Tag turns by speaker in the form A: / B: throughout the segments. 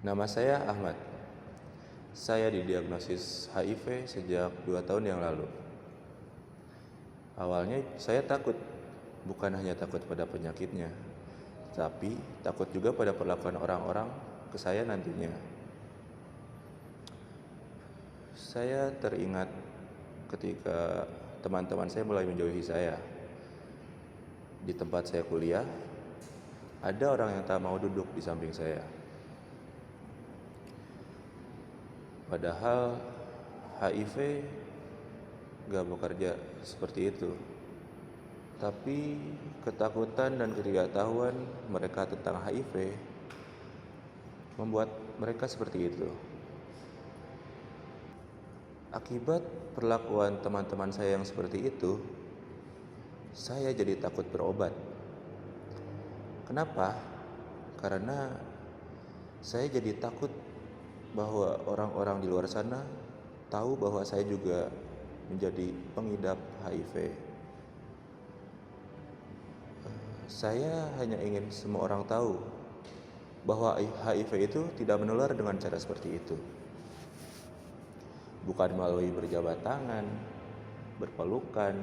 A: Nama saya Ahmad. Saya didiagnosis HIV sejak 2 tahun yang lalu. Awalnya saya takut, bukan hanya takut pada penyakitnya, tapi takut juga pada perlakuan orang-orang ke saya nantinya. Saya teringat ketika teman-teman saya mulai menjauhi saya. Di tempat saya kuliah, ada orang yang tak mau duduk di samping saya. Padahal HIV gak bekerja seperti itu. Tapi ketakutan dan ketidaktahuan mereka tentang HIV membuat mereka seperti itu. Akibat perlakuan teman-teman saya yang seperti itu, saya jadi takut berobat. Kenapa? Karena saya jadi takut bahwa orang-orang di luar sana tahu bahwa saya juga menjadi pengidap HIV. Saya hanya ingin semua orang tahu bahwa HIV itu tidak menular dengan cara seperti itu. Bukan melalui berjabat tangan, berpelukan,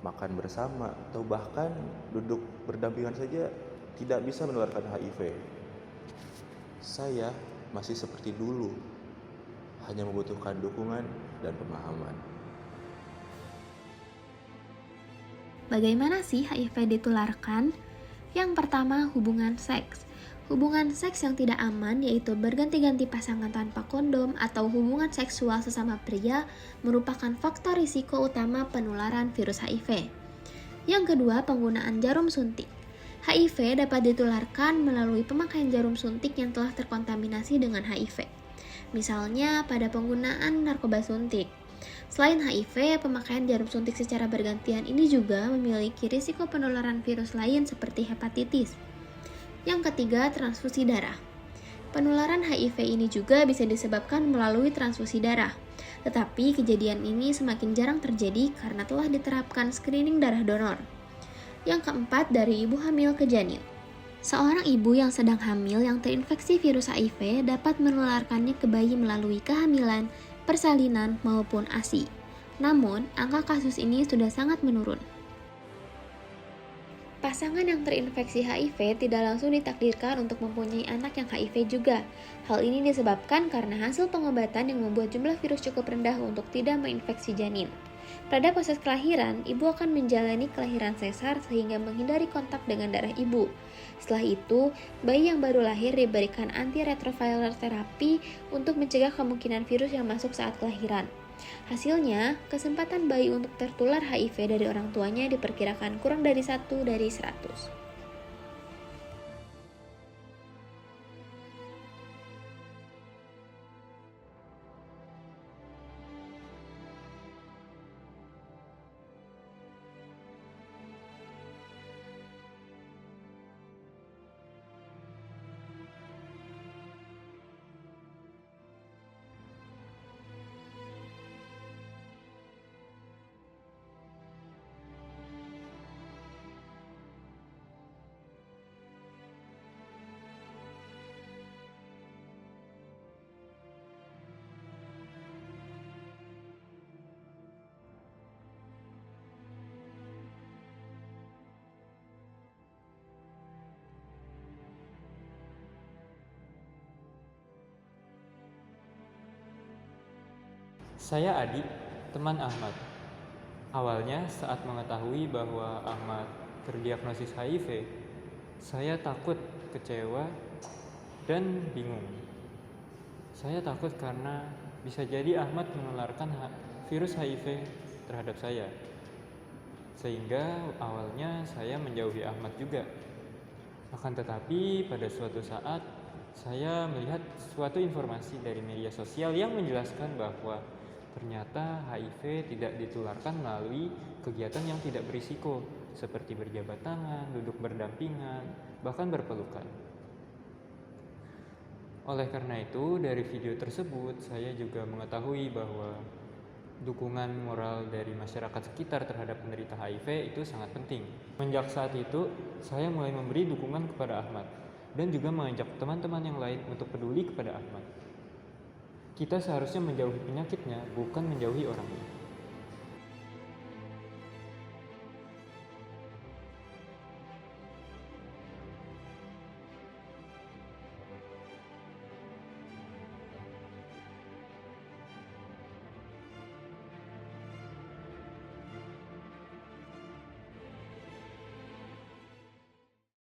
A: makan bersama, atau bahkan duduk berdampingan saja tidak bisa menularkan HIV. Saya masih seperti dulu, hanya membutuhkan dukungan dan pemahaman.
B: Bagaimana sih HIV ditularkan? Yang pertama, hubungan seks. Hubungan seks yang tidak aman, yaitu berganti-ganti pasangan tanpa kondom atau hubungan seksual sesama pria, merupakan faktor risiko utama penularan virus HIV. Yang kedua, penggunaan jarum suntik. HIV dapat ditularkan melalui pemakaian jarum suntik yang telah terkontaminasi dengan HIV. Misalnya pada penggunaan narkoba suntik. Selain HIV, pemakaian jarum suntik secara bergantian ini juga memiliki risiko penularan virus lain seperti hepatitis. Yang ketiga, transfusi darah. Penularan HIV ini juga bisa disebabkan melalui transfusi darah. Tetapi kejadian ini semakin jarang terjadi karena telah diterapkan screening darah donor. Yang keempat, dari ibu hamil ke janin. Seorang ibu yang sedang hamil yang terinfeksi virus HIV dapat menularkannya ke bayi melalui kehamilan, persalinan, maupun ASI. Namun, angka kasus ini sudah sangat menurun. Pasangan yang terinfeksi HIV tidak langsung ditakdirkan untuk mempunyai anak yang HIV juga. Hal ini disebabkan karena hasil pengobatan yang membuat jumlah virus cukup rendah untuk tidak menginfeksi janin. Pada proses kelahiran, ibu akan menjalani kelahiran sesar sehingga menghindari kontak dengan darah ibu. Setelah itu, bayi yang baru lahir diberikan antiretroviral terapi untuk mencegah kemungkinan virus yang masuk saat kelahiran. Hasilnya, kesempatan bayi untuk tertular HIV dari orang tuanya diperkirakan kurang dari 1 dari 100.
C: Saya Adi, teman Ahmad. Awalnya saat mengetahui bahwa Ahmad terdiagnosis HIV, saya takut, kecewa, dan bingung. Saya takut karena bisa jadi Ahmad menularkan virus HIV terhadap saya. Sehingga awalnya saya menjauhi Ahmad juga. Akan tetapi pada suatu saat saya melihat suatu informasi dari media sosial yang menjelaskan bahwa ternyata HIV tidak ditularkan melalui kegiatan yang tidak berisiko, seperti berjabat tangan, duduk berdampingan, bahkan berpelukan. Oleh karena itu, dari video tersebut, saya juga mengetahui bahwa dukungan moral dari masyarakat sekitar terhadap penderita HIV itu sangat penting. Sejak saat itu, saya mulai memberi dukungan kepada Ahmad. dan juga mengajak teman-teman yang lain untuk peduli kepada Ahmad. Kita seharusnya menjauhi penyakitnya, bukan menjauhi orangnya.